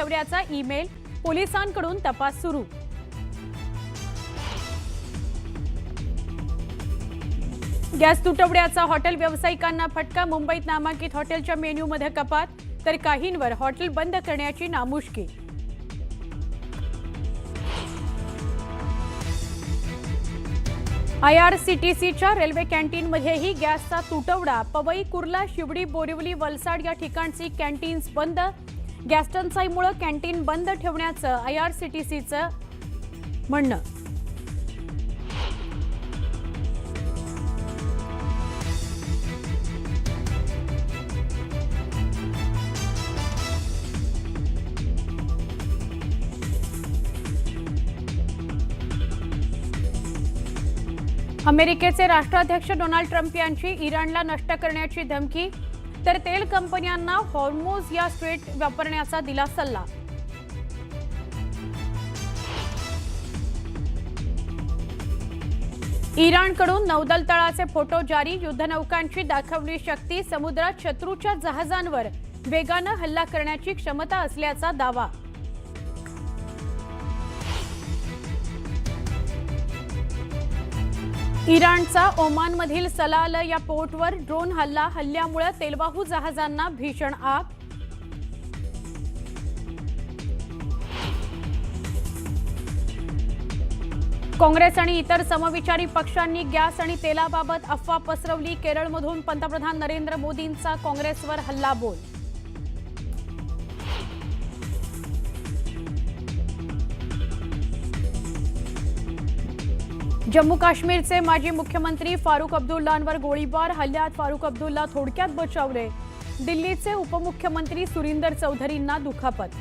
ठेवल्याचा ईमेल, पोलिसांकडून तपास सुरू। गॅस तुटवड्याचा हॉटेल व्यावसायिकांना फटका, मुंबईत नामांकित हॉटेलच्या मेन्यूमध्ये कपात, तर काहींवर हॉटेल बंद करण्याची नामुष्की। IRCTCच्या रेल्वे कॅन्टीनमध्येही गॅसचा तुटवडा, पवई, कुर्ला, शिवडी, बोरिवली, वलसाड या ठिकाणची कॅन्टीन्स बंद। गॅस टंचाईमुळे कॅन्टीन बंद ठेवण्याचं IRCTCचं म्हणणं। अमेरिकेचे राष्ट्राध्यक्ष डोनाल्ड ट्रम्प यांची इराणला नष्ट करण्याची धमकी, तर तेल कंपन्यांना हॉर्मुझ या स्ट्रेट वापरण्याचा दिला सल्ला। इराणकडून नौदल तळाचे फोटो जारी, युद्धनौकांची दाखवली शक्ती, समुद्रात शत्रूच्या जहाजांवर वेगानं हल्ला करण्याची क्षमता असल्याचा दावा। इराणचा ओमानमधील सलाल या पोर्टवर ड्रोन हल्ल्यामुळे तेलवाहू जहाजांना भीषण आग। काँग्रेस आणि इतर समविचारी पक्षांनी गॅस आणि तेलाबाबत अफवा पसरवली, केरळमधून पंतप्रधान नरेंद्र मोदींचा काँग्रेसवर हल्लाबोल। जम्मू काश्मीरचे माजी मुख्यमंत्री फारुख अब्दुल्लांवर गोळीबार, हल्ल्यात फारुख अब्दुल्ला थोडक्यात बचावले। दिल्लीचे उपमुख्यमंत्री सुरिंदर चौधरींना दुखापत।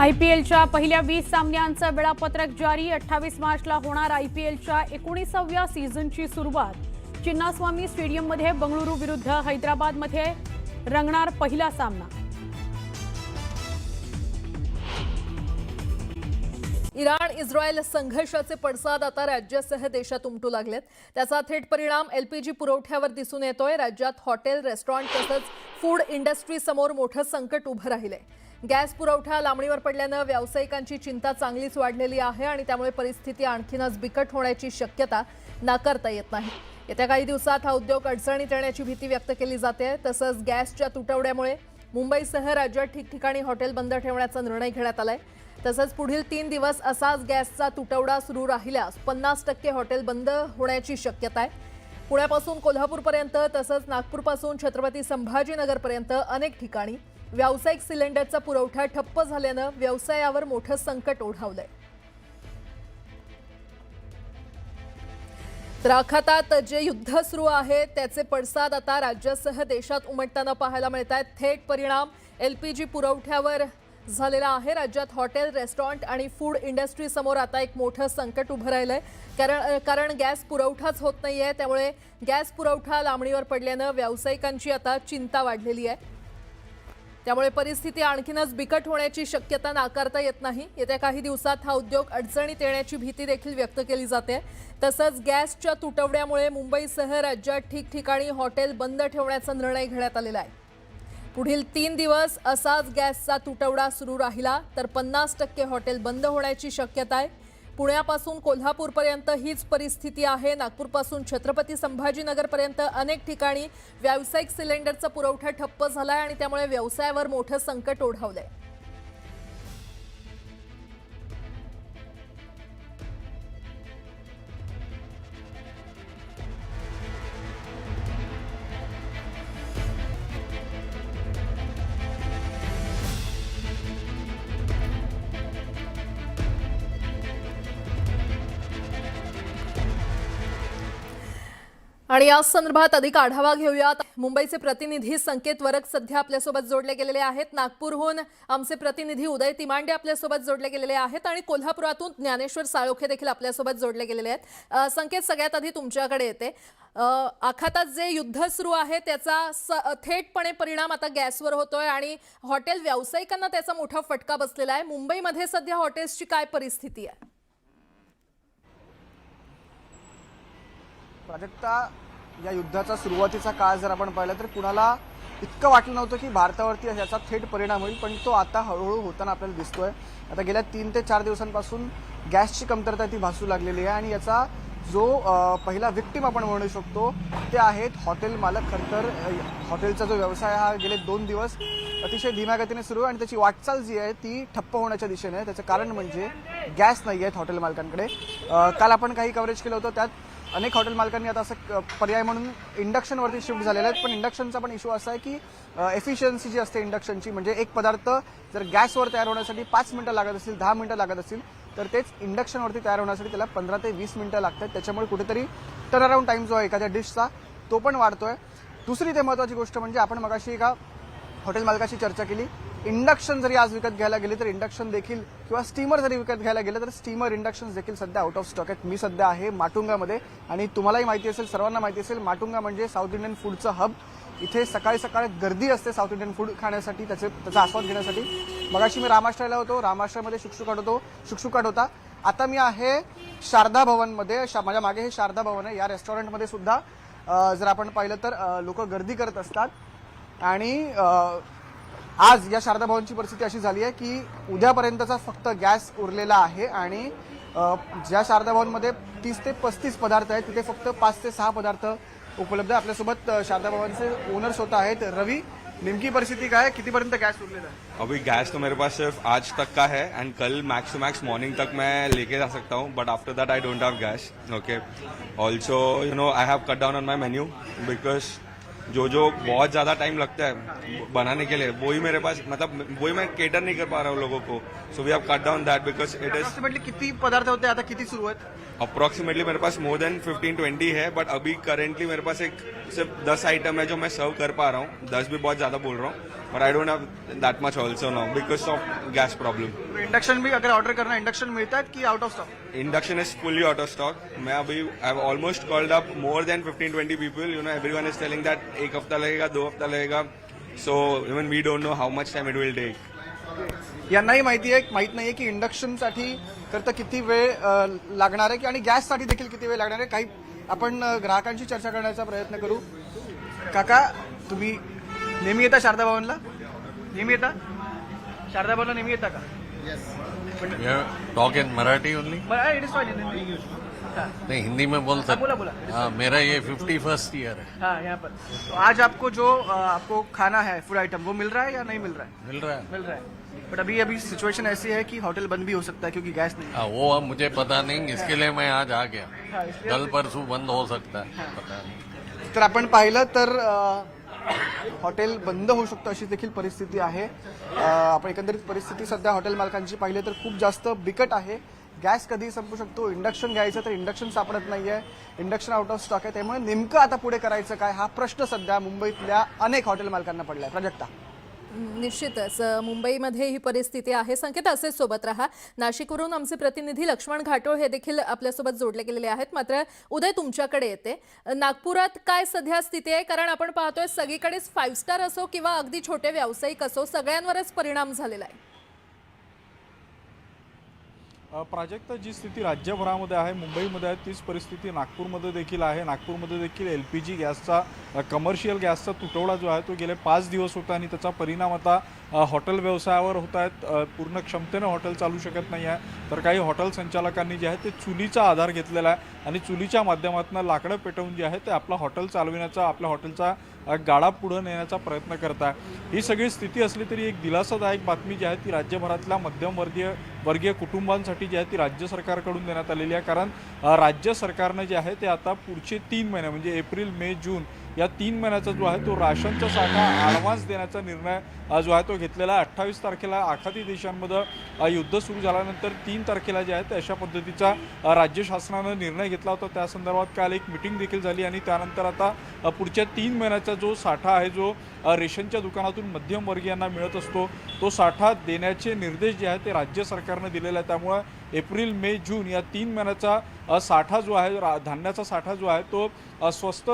IPLच्या पहिल्या 20 सामन्यांचं वेळापत्रक जारी, 28 मार्चला होणार IPLच्या 19व्या सीझनची सुरुवात। चिन्नास्वामी स्टेडियममध्ये बंगळुरू विरुद्ध हैदराबादमध्ये रंगणार पहिला सामना। इराण इस्रायल संघर्षाचे पडसाद आता राज्यासह देशात उमटू लागलेत। त्याचा थेट परिणाम LPG पुरवठ्यावर दिसून येतोय। राज्यात हॉटेल, रेस्टॉरंट तसंच फूड इंडस्ट्री समोर मोठं संकट उभं राहिलंय। गॅस पुरवठा लांबणीवर पडल्यानं व्यावसायिकांची चिंता चांगलीच वाढलेली आहे आणि त्यामुळे परिस्थिती आणखीनच बिकट होण्याची शक्यता नाकारता येत नाही। येत्या काही दिवसात हा उद्योग अडचणीत येण्याची भीती व्यक्त केली जाते। तसंच गॅसच्या तुटवड्यामुळे मुंबईसह राज्यात ठिकठिकाणी हॉटेल बंद ठेवण्याचा निर्णय घेण्यात आलाय। तसंच पुढील 3 दिवस असाच गॅसचा तुटवडा सुरू राहिल्यास 50% हॉटेल बंद होण्याची शक्यता आहे। पुण्यापासून कोल्हापूरपर्यंत तसंच नागपूरपासून छत्रपती संभाजीनगरपर्यंत अनेक ठिकाणी व्यावसायिक सिलेंडरचा पुरवठा ठप्प झाल्यानं व्यवसायावर मोठं संकट ओढावलंय। तर आखातात जे युद्ध सुरू आहे त्याचे पडसाद आता राज्यासह देशात उमटताना पाहायला मिळतात। थेट परिणाम LPG पुरवठ्यावर झालेला आहे। राज्यात हॉटेल, रेस्टॉरंट आणि फूड इंडस्ट्री समोर आता एक मोठं संकट उभं राहिलंय, कारण गॅस पुरवठाच होत नाहीये। त्यामुळे गॅस पुरवठा लांबणीवर पडल्यानं व्यावसायिकांची आता चिंता वाढलेली आहे। त्यामुळे परिस्थिती आणखीनच बिकट होण्याची शक्यता नाकारता येत नाही। येत्या काही दिवसात हा उद्योग अडचणीत येण्याची भीती देखील व्यक्त केली जाते। तसंच गॅसच्या तुटवड्यामुळे मुंबईसह राज्यात ठिकठिकाणी हॉटेल बंद ठेवण्याचा निर्णय घेण्यात आलेला आहे। पुढील 3 दिवस असाच गॅसचा तुटवडा सुरू राहिला तर 50% हॉटेल बंद होण्याची शक्यता आहे। पुण्यापासून कोल्हापूरपर्यंत हीच परिस्थिती आहे। नागपूरपासून छत्रपती संभाजीनगरपर्यंत अनेक ठिकाणी व्यावसायिक सिलेंडरचा पुरवठा ठप्प झालाय आणि त्यामुळे व्यवसायावर मोठं संकट ओढावलंय। आणि या संदर्भात अधिक आढावा घेऊयात। मुंबईचे प्रतिनिधी संकेत वरक सध्या आपल्यासोबत जोडले गेलेले आहेत। नागपूरहून आमचे प्रतिनिधी उदय तिमांडे आपल्यासोबत जोडले गेलेले आहेत आणि कोल्हापुरातून ज्ञानेश्वर साळोखे देखील आपल्यासोबत जोडले गेलेले आहेत। संकेत, सगळ्यात आधी तुमच्याकडे येते। आखातात जे युद्ध सुरू आहे त्याचा थेटपणे परिणाम आता गॅसवर होतोय आणि हॉटेल व्यावसायिकांना त्याचा मोठा फटका बसलेला आहे। मुंबईमध्ये सध्या हॉटेल्सची काय परिस्थिती आहे? प्राजक्ता, या युद्धाचा सुरुवातीचा काळ जर आपण पाहिला तर कुणाला इतकं वाटलं नव्हतं की भारतावरती याचा थेट परिणाम होईल, पण तो आता हळूहळू होताना आपल्याला दिसतोय. आता गेल्या 3 ते 4 दिवसांपासून गॅसची कमतरता ती भासू लागलेली आहे आणि याचा जो पहिला विक्टीम आपण म्हणू शकतो ते आहेत हॉटेल मालक. खरं तर हॉटेलचा जो व्यवसाय हा गेले 2 दिवस अतिशय धीम्या गतीने सुरू आहे आणि त्याची वाटचाल जी आहे ती ठप्प होण्याच्या दिशेने आहे. त्याचं कारण म्हणजे गॅस नाही आहेत हॉटेल मालकांकडे. काल आपण काही कव्हरेज केलं होतं, त्यात अनेक हॉटेल मालकांनी आता असं पर्याय म्हणून इंडक्शनवरती शिफ्ट झालेले आहेत. पण इंडक्शनचा पण इश्यू असा आहे की एफिशियन्सी जी असते इंडक्शनची, म्हणजे एक पदार्थ जर गॅसवर तयार होण्यासाठी 5 मिनिटं लागत असतील, 10 मिनिटं लागत असतील, तर तेच इंडक्शनवरती तयार होण्यासाठी त्याला 15 ते 20 मिनिटं लागतात. त्याच्यामुळे कुठेतरी टर्नअराउंड टाइम जो आहे एखाद्या डिशचा तो पण वाढतोय. दुसरी ते महत्त्वाची गोष्ट म्हणजे आपण मगाशी एका हॉटेल मालकाशी चर्चा केली. इंडक्शन जरी आज विकत घ्यायला गेले तर इंडक्शन देखील किंवा स्टीमर जरी विकत घ्यायला गेलं तर स्टीमर इंडक्शन देखील सध्या आउट ऑफ स्टॉक आहेत. मी सध्या आहे माटुंगामध्ये आणि तुम्हालाही माहिती असेल, सर्वांना माहिती असेल, माटुंगा म्हणजे साऊथ इंडियन फूडचं हब. इथे सकाळी सकाळी गर्दी असते साऊथ इंडियन फूड खाण्यासाठी, त्याचा आस्वाद घेण्यासाठी. मगाशी मी रामाश्रयाला होतो, रामाश्रयामध्ये शुकशुकाट होता. आता मी आहे शारदा भवनमध्ये. माझ्या मागे हे शारदा भवन आहे. या रेस्टॉरंटमध्ये सुद्धा जर आपण पाहिलं तर लोक गर्दी करत असतात. आणि आज या शारदा भवनची परिस्थिती अशी झाली आहे की उद्यापर्यंतचा फक्त गॅस उरलेला आहे आणि ज्या शारदा भवनमध्ये 30 ते 35 पदार्थ आहेत तिथे फक्त 5 ते 6 पदार्थ उपलब्ध आहे. आपल्यासोबत शारदा भवनचे ओनर्स होत आहेत. रवी, नेमकी परिस्थिती काय आहे, कितीपर्यंत गॅस उरलेला आहे? अभी गैस तो मेरे पास सिर्फ आज तक का है एंड कल मैक्स टू मैक्स मॉर्निंग तक मैं लेके जा सकता हूँ, but after that I don't have gas. Okay, also you know I have cut down on my menu because जो बहुत ज़्यादा टाइम लगता है बनाने के लिए वही मेरे पास, मतलब वही मैं केटर नहीं कर पा रहा हूँ लोगों को. So we have cut down that because it is approximately किती पदार्थ होते, आता किती सुरू आहेत? अप्रॉक्सीमेटली मेरे पास मोर देन 15-20 है, बट अभी करेंटली मेरे पास एक सिर्फ 10 आइटम है जो मैं सर्व कर पा रहा हूँ. 10 भी बहुत ज़्यादा बोल रहा हूँ, but I don't have that much also now because of gas problem. Induction भी अगर ऑर्डर करना इंडक्शन मिळत आहेत की out of stock? Induction is fully out of stock. मैं अभी I have almost called up more than 15-20 people. You know everyone is telling that 1 हफ्ता लगेगा, 2 हफ्ता लगेगा. So even we don't know how much time it will take. यांनाही माहित नाहीये की इंडक्शनसाठी करता किती वेळ लागणार आहे आणि गॅससाठी देखील किती वेळ लागणार आहे. काही आपण ग्राहकांशी चर्चा करण्याचा प्रयत्न करू. काका, तुम्ही नेहमी येता शारदा भवनला? नेहमी येता शारदा भवनला? नेहमी येता का? Talk in Marathi only? It is fine. नहीं, हिंदी में बोल सकते. बोला बोला. हाँ, मेरा ये 51st ईयर है. हाँ, यहाँ पर तो आज आपको जो आपको खाना है फूड आइटम वो मिल रहा है या नहीं मिल रहा है? मिल रहा है. मिल रहा है, बट अभी सिचुएशन ऐसी है कि होटल बंद भी हो सकता है क्योंकि गैस नहीं है. हाँ, वो अब मुझे पता नहीं, इसके लिए मैं आज आ गया. हाँ, इसलिए कल परसों बंद हो सकता है, पता नहीं. तर आपण पाहिलं तर हॉटेल बंद होऊ शकतं अशी देखील परिस्थिती आहे. आपण एकंदरीत परिस्थिती सध्या हॉटेल मालकांची पाहिली तर खूप जास्त बिकट आहे. गॅस कधी संपू शकतो, इंडक्शन घ्यायचं तर इंडक्शन सापडत नाहीये, इंडक्शन आउट ऑफ स्टॉक आहे. त्यामुळे नेमकं आता पुढे करायचं काय हा प्रश्न सध्या मुंबईतल्या अनेक हॉटेल मालकांना पडलाय. प्राजक्ता, निश्चितच मुंबईमध्ये ही परिस्थिती आहे. संकेत, असेच सोबत रहा. नाशिकवरून आमचे प्रतिनिधी लक्ष्मण घाटोळ हे देखील आपल्यासोबत जोडले गेलेले आहेत. मात्र उदय, तुमच्याकडे येते. नागपुरात काय सध्या स्थिती आहे? कारण आपण पाहतोय सगळीकडेच 5 स्टार असो किंवा अगदी छोटे व्यावसायिक असो, सगळ्यांवरच परिणाम झालेला आहे. प्राजक्ता, जी स्थिती राज्यभरामध्ये आहे, मुंबईमध्ये आहे, तीच परिस्थिती नागपूरमध्ये देखील आहे. नागपूरमध्ये देखील LPG गॅसचा, कमर्शियल गॅसचा तुटवडा जो आहे तो गेले 5 दिवस होता आणि त्याचा परिणाम आता हॉटेल व्यवसायावर होत आहेत. पूर्ण क्षमतेनं हॉटेल चालू शकत नाही आहे. तर काही हॉटेल संचालकांनी जे आहे ते चुलीचा आधार घेतलेला आहे आणि चुलीच्या माध्यमातून लाकडं पेटवून जे आहे ते आपला हॉटेल चालविण्याचा, आपल्या हॉटेलचा गाडा पुढे नेण्याचा प्रयत्न करत आहे. ही सगळी स्थिती असली तरी एक दिलासादायक बातमी जी आहे ती राज्यभरातल्या मध्यमवर्गीय कुटुंबांसाठी जी आहे ती राज्य सरकारकडून देण्यात आलेली आहे. कारण राज्य सरकारनं जे आहे ते आता पुढचे 3 महिने म्हणजे एप्रिल, मे, जून या 3 महिन्याचा जो आहे तो राशनचा साठा ॲडव्हान्स देण्याचा निर्णय जो आहे तो घेतलेला आहे. 28 तारखेला आखाती देशांमध्ये युद्ध सुरू झाल्यानंतर 3 तारखेला जे आहे ते अशा पद्धतीचा राज्य शासनानं निर्णय घेतला होता. त्या संदर्भात काल एक मिटिंग देखील झाली आणि त्यानंतर आता पुढच्या 3 महिन्याचा जो साठा आहे, जो रेशनच्या दुकानातून मध्यमवर्गीयांना मिळत असतो, तो साठा देण्याचे निर्देश जे आहेत ते राज्य सरकारनं दिलेले आहेत. त्यामुळे एप्रिल, मे, जून या 3 महिन्याचा साठा जो आहे, धान्याचा साठा जो आहे तो स्वस्त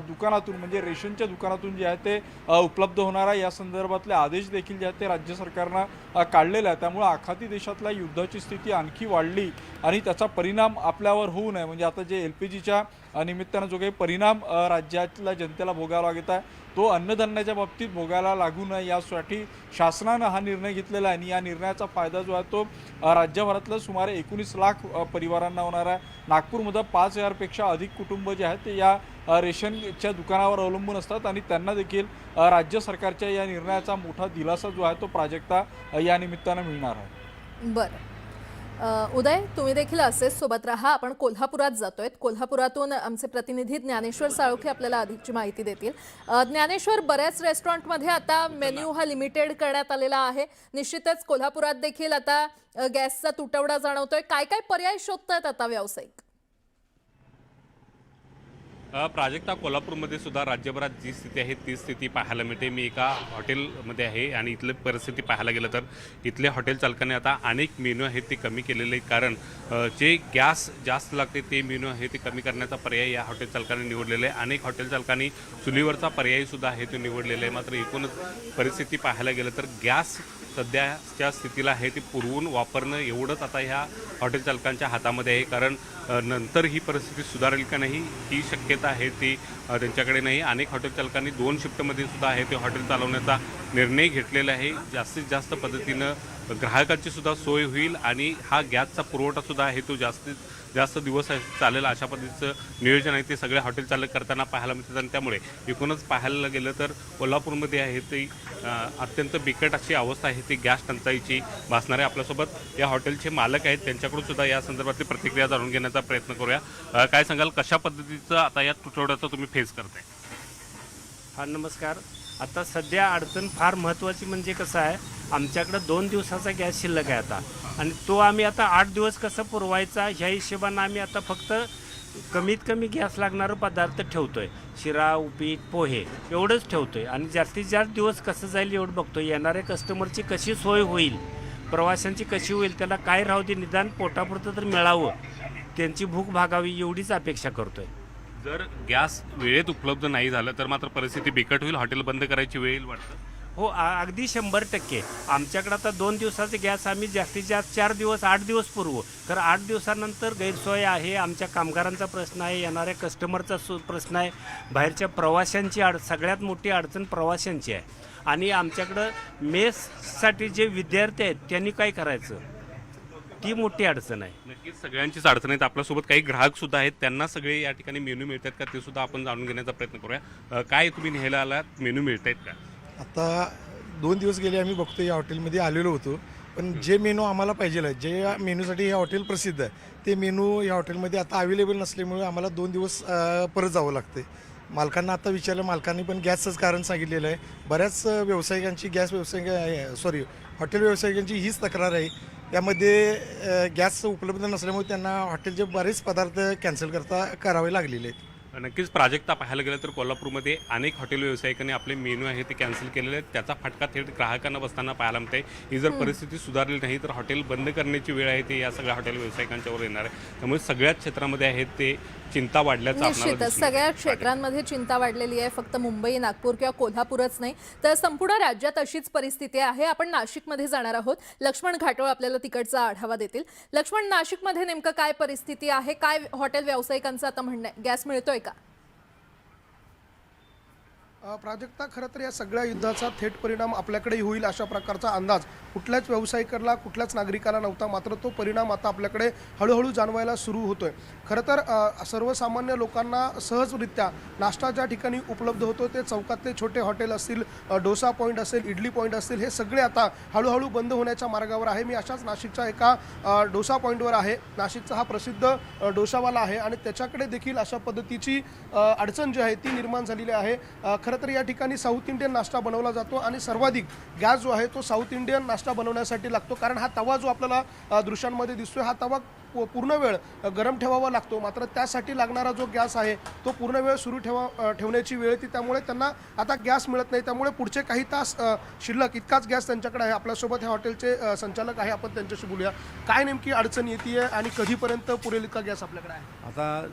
दुकानातून म्हणजे रेशनच्या दुकानातून जे आहे ते उपलब्ध होणार आहे. या संदर्भातले आदेश देखील जे आहेत ते राज्य सरकारनं काढलेले आहे. त्यामुळे आखाती देशातल्या युद्धाची स्थिती आणखी वाढली आणि त्याचा परिणाम आपल्यावर होऊ नये म्हणजे आता जे LPGच्या निमित्तानं जो काही परिणाम राज्यातल्या जनतेला भोगावा लागत आहे तो अन्नधान्याच्या बाबतीत भोगायला लागू नये यासाठी शासनानं हा निर्णय घेतलेला आहे आणि या निर्णयाचा फायदा जो आहे तो राज्यभरातल्या सुमारे 19 लाख परिवारांना होणार आहे। नागपूरमध्ये 5,000पेक्षा अधिक कुटुंब जे आहेत ते या रेशनच्या दुकानावर अवलंबून असतात आणि त्यांना देखील राज्य सरकारच्या या निर्णयाचा मोठा दिलासा जो आहे तो प्राजक्ता या निमित्तानं मिळणार आहे। बरं उदय, तुम्ही देखील असेच सोबत राहा। आपण कोल्हापुरात जातोय। कोल्हापुरातून आमचे प्रतिनिधी ज्ञानेश्वर साळोखे आपल्याला अधिकची माहिती देतील। ज्ञानेश्वर, बऱ्याच रेस्टॉरंटमध्ये आता मेन्यू हा लिमिटेड करण्यात आलेला आहे। निश्चितच कोल्हापुरात देखील आता गॅसचा तुटवडा जाणवतोय। काय काय पर्याय शोधतायत आता व्यावसायिक? प्राजक्ता, कोल्हापूरमध्ये सुद्धा राज्यभरात जी स्थिती आहे ती स्थिती पाहायला मिळते। मी एका हॉटेलमध्ये आहे आणि इथली परिस्थिती पाहायला गेलं तर इथले हॉटेल चालकांनी आता अनेक मेनू आहेत ते कमी केलेले आहेत, कारण जे गॅस जास्त लागते ते मेनू आहे ते कमी करण्याचा पर्याय या हॉटेल चालकांनी निवडलेला आहे। अनेक हॉटेल चालकांनी चुलीवरचा पर्यायसुद्धा आहे तो निवडलेला आहे। मात्र एकूणच परिस्थिती पाहायला गेलं तर गॅस सध्याच्या स्थितीला आहे ती पुरवून वापरणं एवढंच आता ह्या हॉटेल चालकांच्या हातामध्ये आहे, कारण नंतर ही परिस्थिती सुधारेल का नाही ही शक्यता आहे ती त्यांच्याकडे नाही। अनेक हॉटेल चालकांनी 2 शिफ्टमध्ये सुद्धा आहे ते हॉटेल चालवण्याचा निर्णय घेतलेला आहे। जास्तीत जास्त पद्धतीनं ग्राहकांची सुद्धा सोय होईल आणि हा गॅसचा पुरवठासुद्धा आहे तो जास्तीत जास्त दिवस चालेल अशा पद्धतीचं नियोजन आहे ते सगळे हॉटेल चालक करताना पाहायला मिळतात आणि त्यामुळे एकूणच पाहायला गेलं तर कोल्हापूरमध्ये आहे ती अत्यंत बिकट अशी अवस्था आहे ती गॅस टंचाईची भासणारे। आपल्यासोबत या हॉटेलचे मालक आहेत, त्यांच्याकडून सुद्धा या संदर्भातली प्रतिक्रिया जाणून घेण्याचा प्रयत्न करूया। काय सांगाल, कशा पद्धतीचं आता या तुटवड्याचा तुम्ही फेस करताय? हा नमस्कार। आता सध्या अडचण फार महत्त्वाची म्हणजे कसं आहे, आमच्याकडं 2 दिवसाचा गॅस शिल्लक आहे आता आणि तो आम्ही आता 8 दिवस कसं पुरवायचा ह्या हिशोबानं आम्ही आता फक्त कमीत कमी गॅस लागणारे पदार्थ ठेवतोय। शिरा, उपीट, पोहे एवढंच ठेवतोय आणि जास्तीत जास्त दिवस कसं जाईल एवढं बघतोय। येणाऱ्या कस्टमरची कशी सोय होईल, प्रवाशांची कशी होईल, त्याला काय राहू दे निदान पोटापुरतं तर मिळावं, त्यांची भूक भागावी एवढीच अपेक्षा करतोय। जर गॅस वेळेत उपलब्ध नाही झालं तर मात्र परिस्थिती बिकट होईल, हॉटेल बंद करायची वेळ येईल वाटतं? हो, अगदी 100%। आमच्याकडं आता 2 दिवसाचे गॅस आम्ही जास्तीत जास्त 4 दिवस 8 दिवस पुरवू, तर 8 दिवसानंतर गैरसोय आहे, आमच्या कामगारांचा प्रश्न आहे, येणाऱ्या कस्टमरचा प्रश्न आहे, बाहेरच्या प्रवाशांची सगळ्यात मोठी अडचण प्रवाशांची आहे आणि आमच्याकडं मेससाठी जे विद्यार्थी आहेत त्यांनी काय करायचं ती मोठी अडचण आहे। नक्कीच सगळ्यांचीच अडचण आहेत। आपल्यासोबत काही ग्राहक सुद्धा आहेत, त्यांना सगळे या ठिकाणी मेनू मिळतात का ते सुद्धा आपण जाणून घेण्याचा प्रयत्न करूया। काय तुम्ही न्यायला आलात, मेनू मिळत आहेत का? आता 2 दिवस गेले आम्ही बघतो या हॉटेलमध्ये आलेलो होतो, पण जे मेनू आम्हाला पाहिजे आहे, जे मेनूसाठी हे हॉटेल प्रसिद्ध आहे ते मेनू या हॉटेलमध्ये आता अवेलेबल नसल्यामुळे आम्हाला 2 दिवस परत जावं लागते। मालकांना आता विचारलं, मालकांनी पण गॅसचंच कारण सांगितलेलं आहे। बऱ्याच व्यावसायिकांची हॉटेल व्यावसायिकांची हीच तक्रार आहे, त्यामध्ये गॅस उपलब्ध नसल्यामुळे त्यांना हॉटेलचे बरेच पदार्थ कॅन्सल करावे लागलेले आहेत। नक्कीच प्राजक्ता, पाहायला गेलं तर कोल्हापूरमध्ये अनेक हॉटेल व्यावसायिकांनी आपले मेनू आहे ते कॅन्सल केलेले आहेत, त्याचा फटका थेट ग्राहकांना बसताना पाहायला मिळते। ही जर परिस्थिती सुधारली नाही तर हॉटेल बंद करण्याची वेळ आहे ते या सगळ्या हॉटेल व्यावसायिकांच्यावर येणार आहे। त्यामुळे सगळ्याच क्षेत्रामध्ये आहेत ते चिंता वाढल्याचं आपल्याला निश्चितच सगळ्या क्षेत्रांमध्ये चिंता वाढलेली आहे। फक्त मुंबई, नागपूर किंवा कोल्हापूरच नाही तर संपूर्ण राज्यात अशीच परिस्थिती आहे। आपण नाशिकमध्ये जाणार आहोत, लक्ष्मण घाटोळ आपल्याला तिकडचा आढावा देतील। लक्ष्मण, नाशिकमध्ये नेमकं काय परिस्थिती आहे, काय हॉटेल व्यावसायिकांचं आता म्हणणं आहे, गॅस मिळतोय का? प्राजक्ता, खरं तर या सगळ्या युद्धाचा थेट परिणाम आपल्याकडेही होईल अशा प्रकारचा अंदाज कुठल्याच व्यावसायिकाला, कुठल्याच नागरिकाला नव्हता, मात्र तो परिणाम आता आपल्याकडे हळूहळू जाणवायला सुरू होतोय। खरं तर सर्वसामान्य लोकांना सहजरित्या नाश्ता ज्या ठिकाणी उपलब्ध होतो ते चौकातले छोटे हॉटेल असतील, डोसा पॉईंट असेल, इडली पॉईंट असतील, हे सगळे आता हळूहळू बंद होण्याच्या मार्गावर आहे। मी अशाच नाशिकच्या एका डोसा पॉईंटवर आहे। नाशिकचा हा प्रसिद्ध डोसावाला आहे आणि त्याच्याकडे देखील अशा पद्धतीची अडचण जी आहे ती निर्माण झालेली आहे। खरं तर या ठिकाणी साऊथ इंडियन नाश्ता बनवला जातो आणि सर्वाधिक गॅस जो आहे तो साऊथ इंडियन नाश्ता बनवण्यासाठी लागतो, कारण हा तवा जो आपल्याला दृश्यांमध्ये दिसतोय हा तवा पूर्ण वेळ गरम ठेवावा लागतो। मात्र त्यासाठी लागणारा जो गॅस आहे तो पूर्ण वेळ सुरू ठेवण्याची वेळ येते, त्यामुळे त्यांना आता गॅस मिळत नाही। त्यामुळे पुढचे काही तास शिल्लक इतकाच गॅस त्यांच्याकडे आहे। आपल्यासोबत ह्या हॉटेलचे संचालक आहे, आपण त्यांच्याशी बोलूया। काय नेमकी अडचण येते आणि कधीपर्यंत पुरेल इतका गॅस आपल्याकडे आहे? आता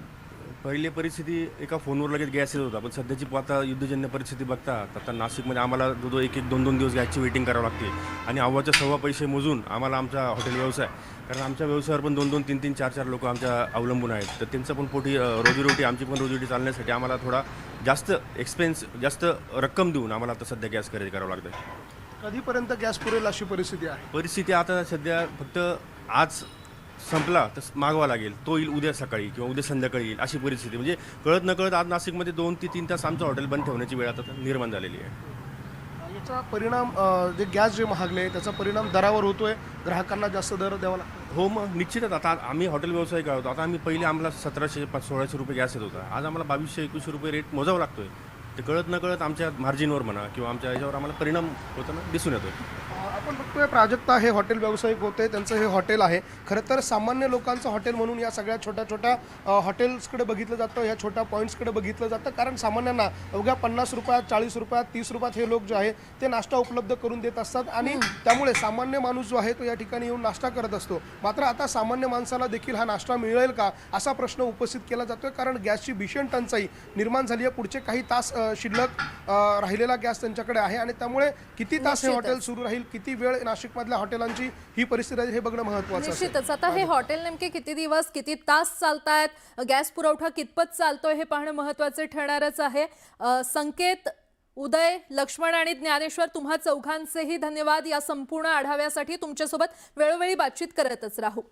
पहिली परिस्थिती एका फोनवर लगेच गॅस येत होता, पण सध्याची आता युद्धजन्य परिस्थिती बघता आता नाशिकमध्ये आम्हाला एक दोन दोन दिवस गॅसची वेटिंग करावं लागते आणि अव्वाच्या सव्वा पैसे मोजून आम्हाला आमचा हॉटेल व्यवसाय, कारण आमच्या व्यवसायावर पण 2-2, 3-3, 4-4 लोक आमच्या अवलंबून आहेत, तर त्यांचं पण पोटी रोजीरोटी आमची पण रोजीरोटी चालण्यासाठी आम्हाला थोडा जास्त एक्सपेन्स जास्त रक्कम देऊन आम्हाला आता सध्या गॅस खरेदी करावं लागतं. कधीपर्यंत गॅस पुरेल अशी परिस्थिती आहे? परिस्थिती आता सध्या फक्त आज संपला तर मागवा लागेल, तो येईल उद्या सकाळी किंवा उद्या संध्याकाळी येईल अशी परिस्थिती. म्हणजे कळत नकळत आज नाशिकमध्ये 2 ते 3 तास आमचं हॉटेल बंद ठेवण्याची वेळ आता निर्माण झालेली आहे. याचा परिणाम जे गॅस जे महागले त्याचा परिणाम दरावर होतोय, ग्राहकांना जास्त दर द्यावा लागतो. हो, मग निश्चितच. आता आम्ही हॉटेल व्यवसाय करतो, आता आम्ही पहिले आम्हाला 1700-1600 रुपये गॅस येत होता, आज आम्हाला 2200-2100 रुपये रेट मोजावा लागतोय. ते कळत नकळत आमच्या मार्जिनवर म्हणा किंवा आमच्या याच्यावर आम्हाला परिणाम होताना दिसून येतोय. आपण बघतोय प्राजक्ता हे हॉटेल व्यावसायिक होते, त्यांचं हे हॉटेल आहे. खरं तर सामान्य लोकांचं हॉटेल म्हणून या सगळ्या छोट्या छोट्या हॉटेल्सकडे बघितलं जातं, या छोट्या पॉईंट्सकडे बघितलं जातं, कारण सामान्यांना अवघ्या 50 रुपयात, 40 रुपयात, 30 रुपयात हे लोक जे आहे ते नाश्ता उपलब्ध करून देत असतात आणि त्यामुळे सामान्य माणूस जो आहे तो या ठिकाणी येऊन नाश्ता करत असतो. मात्र आता सामान्य माणसाला देखील हा नाश्ता मिळेल का असा प्रश्न उपस्थित केला जातोय, कारण गॅसची भीषण टंचाई निर्माण झाली आहे. पुढचे काही तास शिल्लक राहिलेला गॅस त्यांच्याकडे आहे आणि त्यामुळे किती तास हे हॉटेल सुरू राहील, किती वेळ नाशिकमधल्या हॉटेलांची ही परिस्थिती आहे हे बघणं महत्त्वाचं आहे. निश्चितच. आता हे हॉटेल नेमके किती दिवस किती तास चालतायत, गॅस पुरवठा कितपत चालतोय हे पाहणं महत्त्वाचं ठरणारच आहे. संकेत, उदय, लक्ष्मण आणि ज्ञानेश्वर, तुम्हा चौघांचेही धन्यवाद या संपूर्ण आढाव्यासाठी. तुमच्यासोबत वेळोवेळी बातचीत करतच राहू.